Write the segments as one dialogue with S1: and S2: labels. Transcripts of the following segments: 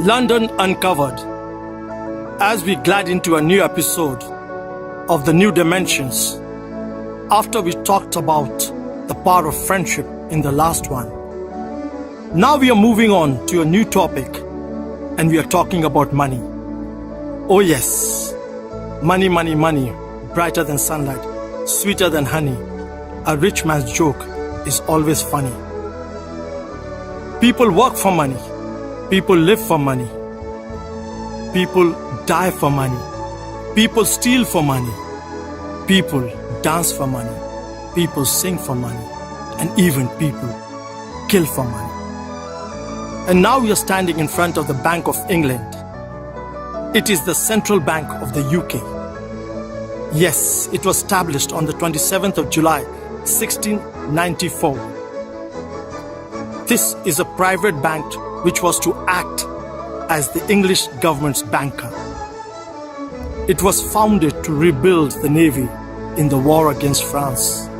S1: London Uncovered, as we glide into a new episode of The New Dimensions. After we talked about the power of friendship in the last one, now we are moving on to a new topic, and we are talking about money. Oh yes, money, money, money, brighter than sunlight, sweeter than honey. A rich man's joke is always funny. People work for money. People live for money. People die for money. People steal for money. People dance for money. People sing for money. And even people kill for money. And now we are standing in front of the Bank of England. It is the central bank of the UK. Yes, it was established on the 27th of July, 1694. This is a private bank which was to act as the English government's banker. It was founded to rebuild the navy in the war against France.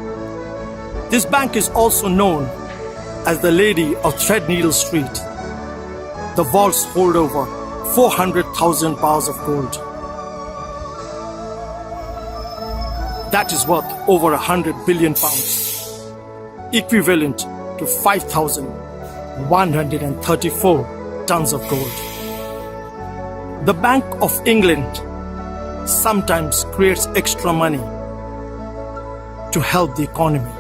S1: This bank is also known as the Lady of Threadneedle Street. The vaults hold over 400,000 bars of gold. That is worth over 100 billion pounds, equivalent to 5,134 tons of gold. The Bank of England sometimes creates extra money to help the economy.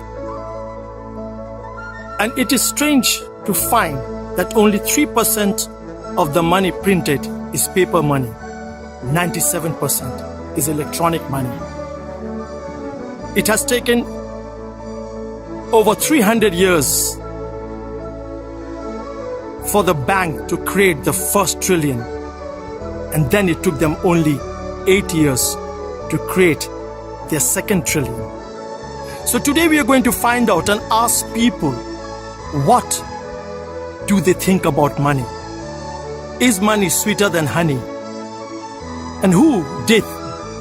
S1: And it is strange to find that only 3% of the money printed is paper money. 97% is electronic money. It has taken over 300 years for the bank to create the first trillion, and then it took them only 8 years to create their second trillion. So today we are going to find out and ask people, what do they think about money? Is money sweeter than honey? And who did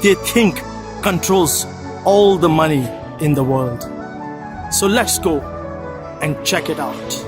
S1: they think controls all the money in the world? So let's go and check it out.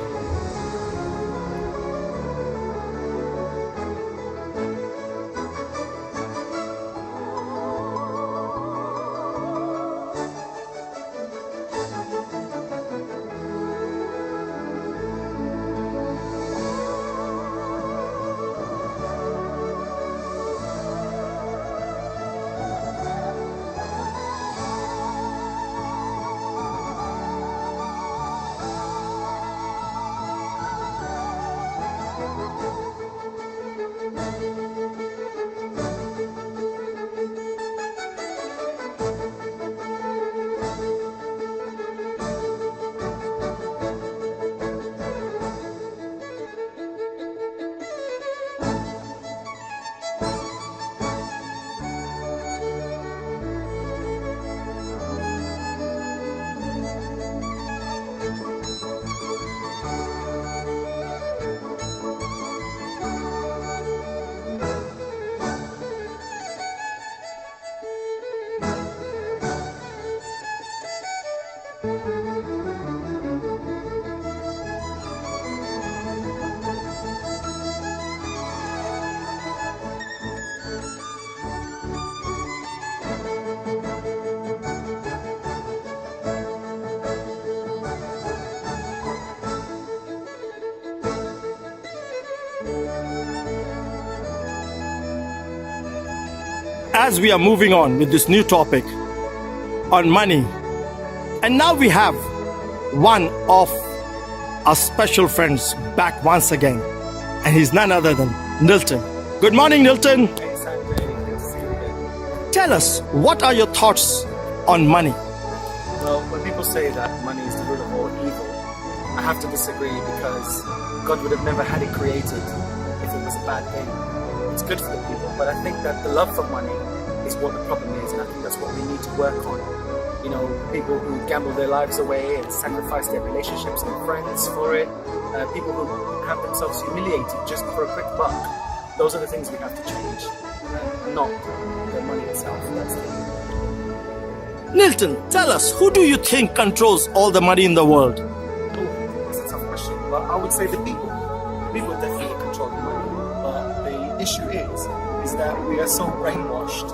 S1: As we are moving on with this new topic on money, and now we have one of our special friends back once again, and he's none other than Nilton. Good morning, Nilton.
S2: Hey, Sanjay. Good to see you again.
S1: Tell us, what are your thoughts on money?
S2: Well, when people say that money is the root of all evil, I have to disagree because God would have never had it created if it was a bad thing. It's good for the people, but I think that the love for money is what the problem is, and I think that's what we need to work on. You know, people who gamble their lives away and sacrifice their relationships and friends for it, people who have themselves humiliated just for a quick buck. Those are the things we have to change, not the money itself. That's the
S1: Nilton, tell us, who do you think controls all the money in the world?
S2: That's a tough question, but I would say the people. People definitely control the money, but that we are so brainwashed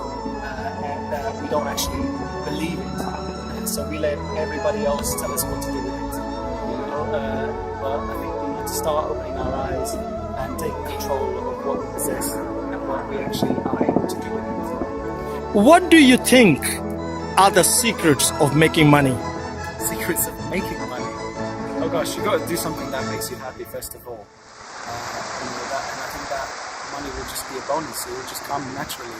S2: and we don't actually believe it. So we let everybody else tell us what to do with it. But I think we need to start opening our eyes and taking control of what we possess and what we actually are able to do with it.
S1: What do you think are the secrets of making money?
S2: Secrets of making money. Oh gosh, you got to do something that makes you happy first of all. And I think that money will just be a bonus. It will just come naturally.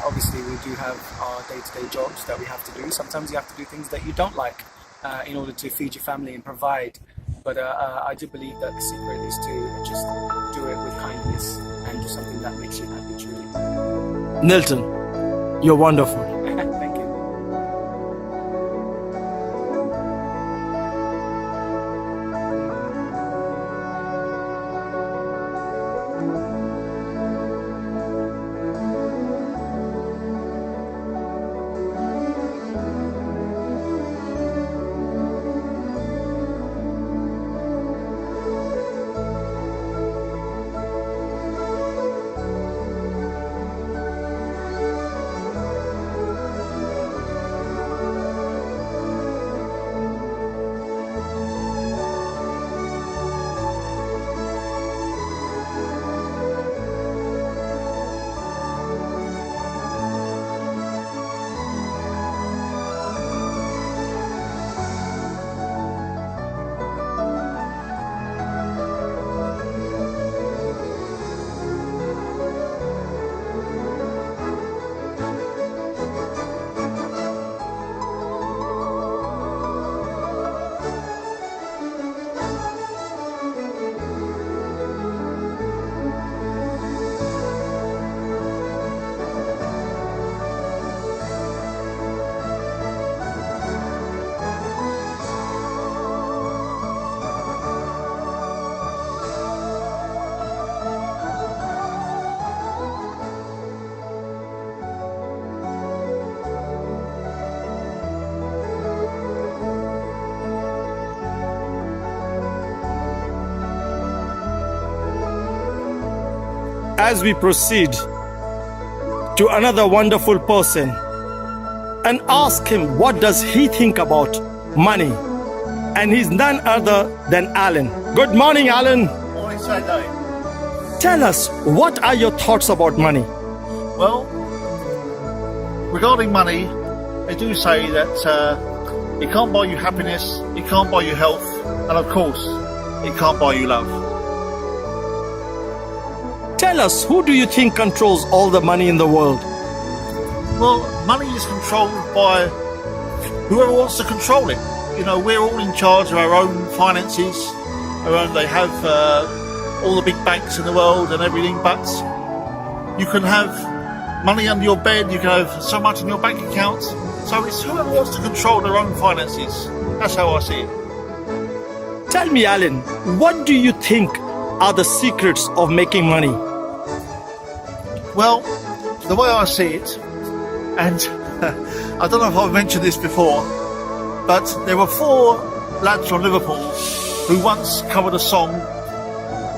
S2: Obviously, we do have our day-to-day jobs that we have to do. Sometimes you have to do things that you don't like in order to feed your family and provide. But I do believe that the secret is to just do it with kindness and do something that makes you happy, truly.
S1: Nilton, you're wonderful.
S2: Thank you.
S1: As we proceed to another wonderful person and ask him what does he think about money, and he's none other than Alan. Good morning, Alan.
S3: Morning, Sunday.
S1: Tell us, what are your thoughts about money?
S3: Well, regarding money, they do say that it can't buy you happiness, it can't buy you health, and of course, it can't buy you love.
S1: Tell us, who do you think controls all the money in the world?
S3: Well, money is controlled by whoever wants to control it. You know, we're all in charge of our own finances. They have all the big banks in the world and everything, but you can have money under your bed, you can have so much in your bank account. So it's whoever wants to control their own finances. That's how I see it.
S1: Tell me, Alan, what do you think are the secrets of making money?
S3: Well, the way I see it, and I don't know if I've mentioned this before, but there were 4 lads from Liverpool who once covered a song,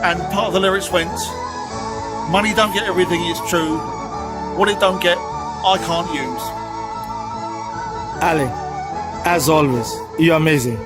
S3: and part of the lyrics went, "Money don't get everything, it's true. What it don't get, I can't use."
S1: Alan, as always, you're amazing.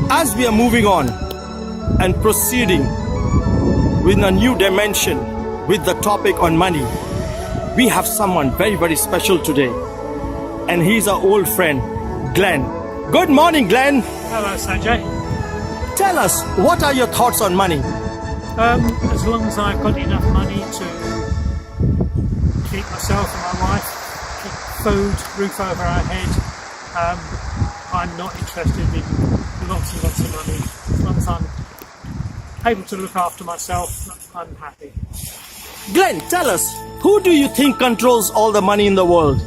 S1: As we are moving on and proceeding with a new dimension with the topic on money, we have someone very, very special today. And he's our old friend, Glenn. Good morning, Glenn.
S4: Hello, Sanjay.
S1: Tell us, what are your thoughts on money?
S4: As long as I've got enough money to keep myself and my wife, keep food, roof over our head, I'm not interested in lots and lots of money. As long as I'm able to look after myself, I'm happy.
S1: Glenn, tell us, who do you think controls all the money in the world?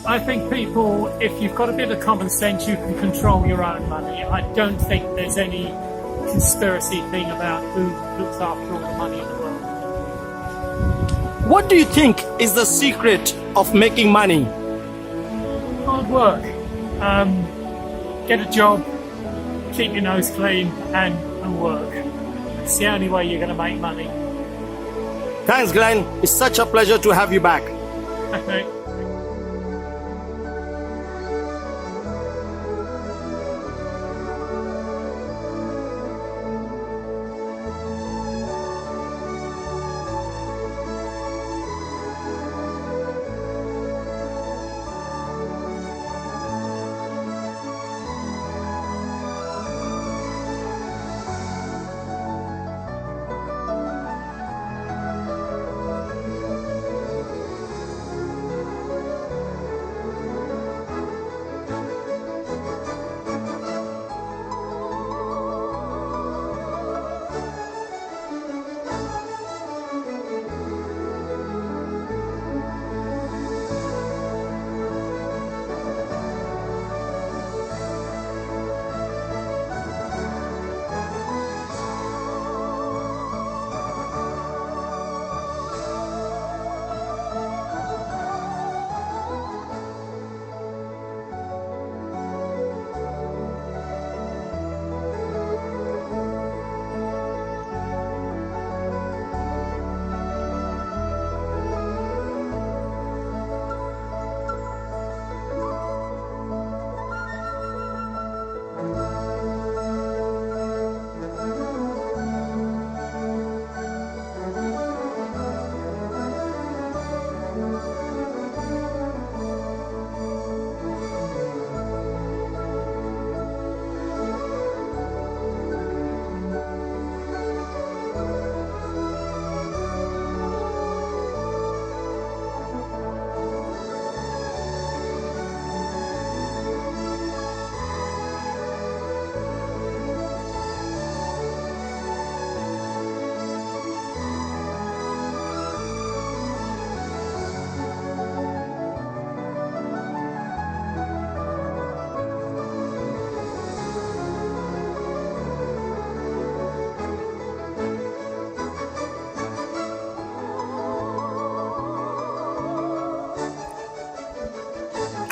S4: I think people, if you've got a bit of common sense, you can control your own money. I don't think there's any conspiracy thing about who looks after all the money in the world.
S1: What do you think is the secret of making money?
S4: Hard work. Get a job, keep your nose clean, and work. It's the only way you're going to make money.
S1: Thanks, Glenn. It's such a pleasure to have you back.
S4: Okay.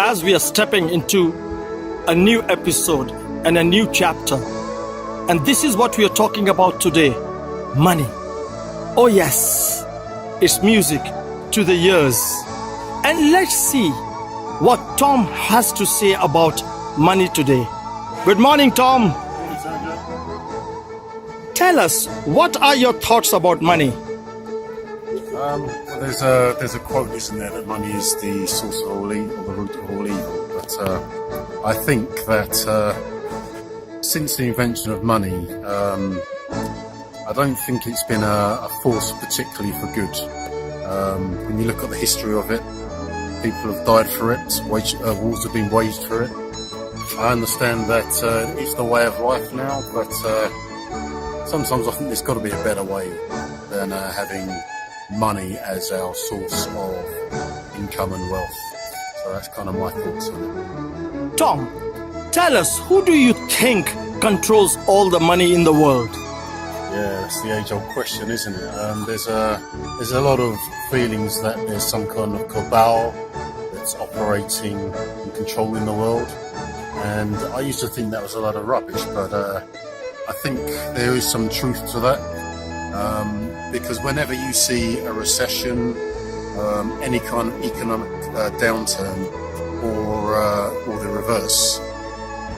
S1: As we are stepping into a new episode and a new chapter, and this is what we are talking about today: money. Oh yes, it's music to the ears. And let's see what Tom has to say about money today. Good morning, Tom. Tell us, what are your thoughts about money?
S5: There's a quote, isn't there, that money is the source of all evil, or the root of all evil. But I think that since the invention of money, I don't think it's been a force particularly for good. When you look at the history of it, people have died for it, wars have been waged for it. I understand that it's the way of life now, but sometimes I think there's got to be a better way than having money as our source of income and wealth. So that's kind of my thoughts on it.
S1: Tom, tell us, who do you think controls all the money in the world?
S5: Yeah, that's the age-old question, isn't it? There's a lot of feelings that there's some kind of cabal that's operating and controlling the world, and I used to think that was a lot of rubbish, but I think there is some truth to that, because whenever you see a recession, any kind of economic downturn, or the reverse,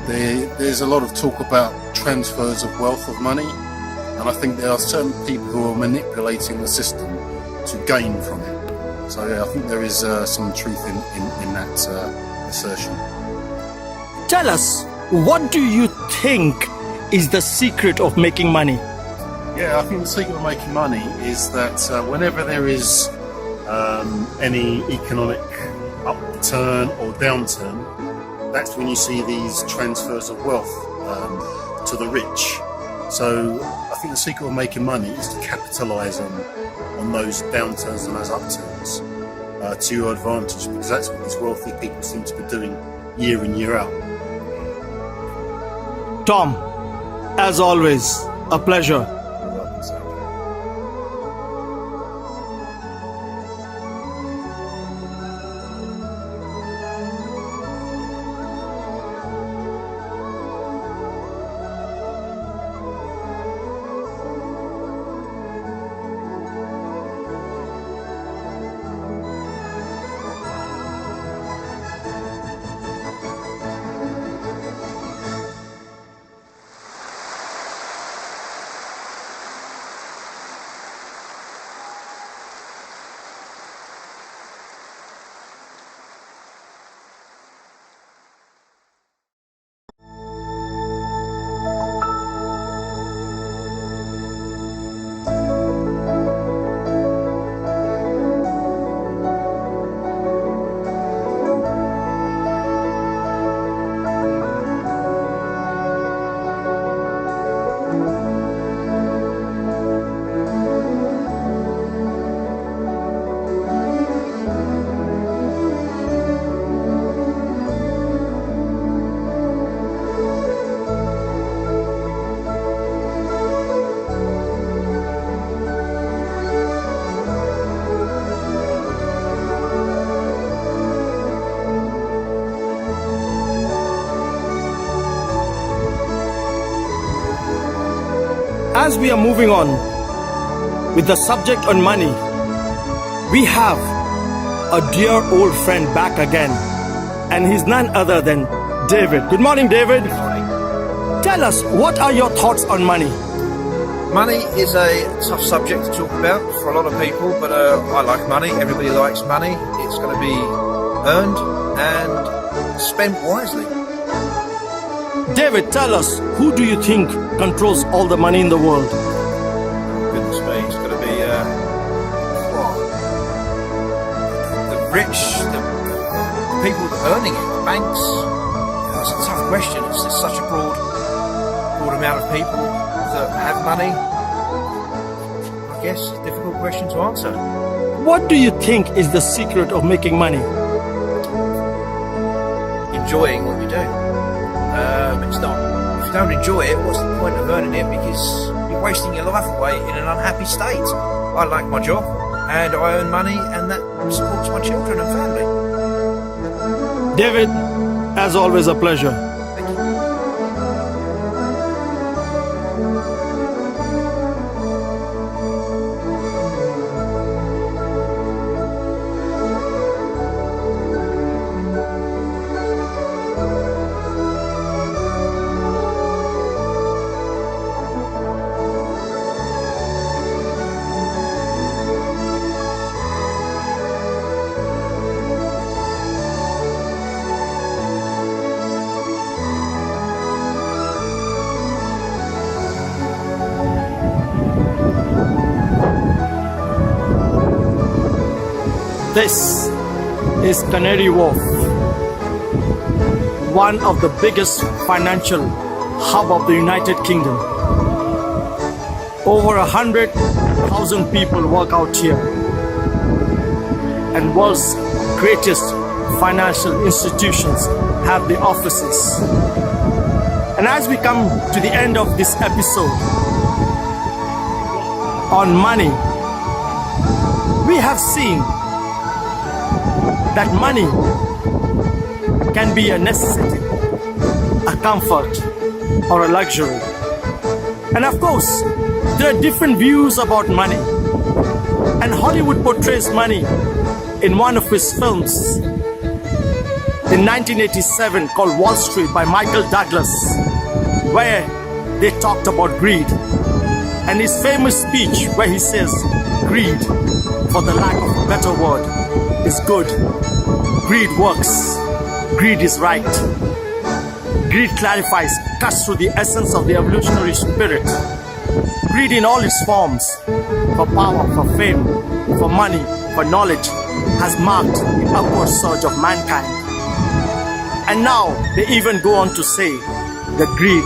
S5: there's a lot of talk about transfers of wealth of money, and I think there are certain people who are manipulating the system to gain from it. So yeah, I think there is some truth in that assertion.
S1: Tell us, what do you think is the secret of making money?
S5: Yeah, I think the secret of making money is that whenever there is any economic upturn or downturn, that's when you see these transfers of wealth to the rich. So I think the secret of making money is to capitalise on those downturns and those upturns to your advantage, because that's what these wealthy people seem to be doing year in, year out.
S1: Tom, as always, a pleasure. As we are moving on with the subject on money, we have a dear old friend back again, and he's none other than David. Good morning, David. Tell us, what are your thoughts on money?
S6: Money is a tough subject to talk about for a lot of people, but I like money. Everybody likes money. It's going to be earned and spent wisely.
S1: David, tell us, who do you think controls all the money in the world?
S6: Goodness me, it's going to be the rich, the people earning it, the banks. It's a tough question. It's just such a broad amount of people that have money. I guess it's a difficult question to answer.
S1: What do you think is the secret of making money?
S6: Enjoying what you do. It's not. If you don't enjoy it, what's the point of earning it? Because you're wasting your life away in an unhappy state. I like my job, and I earn money, and that supports my children and family.
S1: David, as always, a pleasure.
S6: Thank you.
S1: This is Canary Wharf, one of the biggest financial hub of the United Kingdom. Over 100,000 people work out here, and world's greatest financial institutions have the offices. And as we come to the end of this episode on money, we have seen that money can be a necessity, a comfort, or a luxury. And of course, there are different views about money. And Hollywood portrays money in one of his films in 1987 called Wall Street by Michael Douglas, where they talked about greed. And his famous speech where he says, greed, for the lack of a better word, is good. Greed works. Greed is right. Greed clarifies, cuts through the essence of the evolutionary spirit. Greed in all its forms, for power, for fame, for money, for knowledge, has marked the upward surge of mankind. And now they even go on to say that greed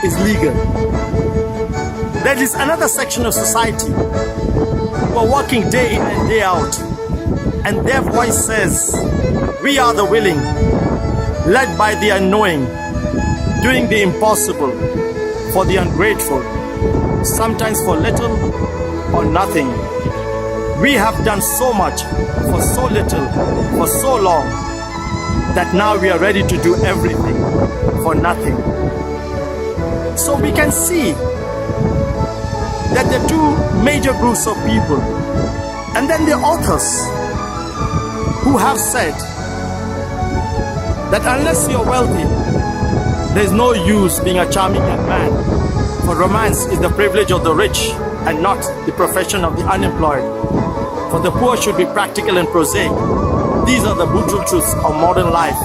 S1: is legal. There is another section of society who are working day in and day out, and their voice says, we are the willing, led by the unknowing, doing the impossible for the ungrateful, sometimes for little or nothing. We have done so much for so little, for so long, that now we are ready to do everything for nothing. So we can see that there are two major groups of people, and then the authors who have said that unless you're wealthy, there's no use being a charming young man, for romance is the privilege of the rich and not the profession of the unemployed. For the poor should be practical and prosaic. These are the brutal truths of modern life.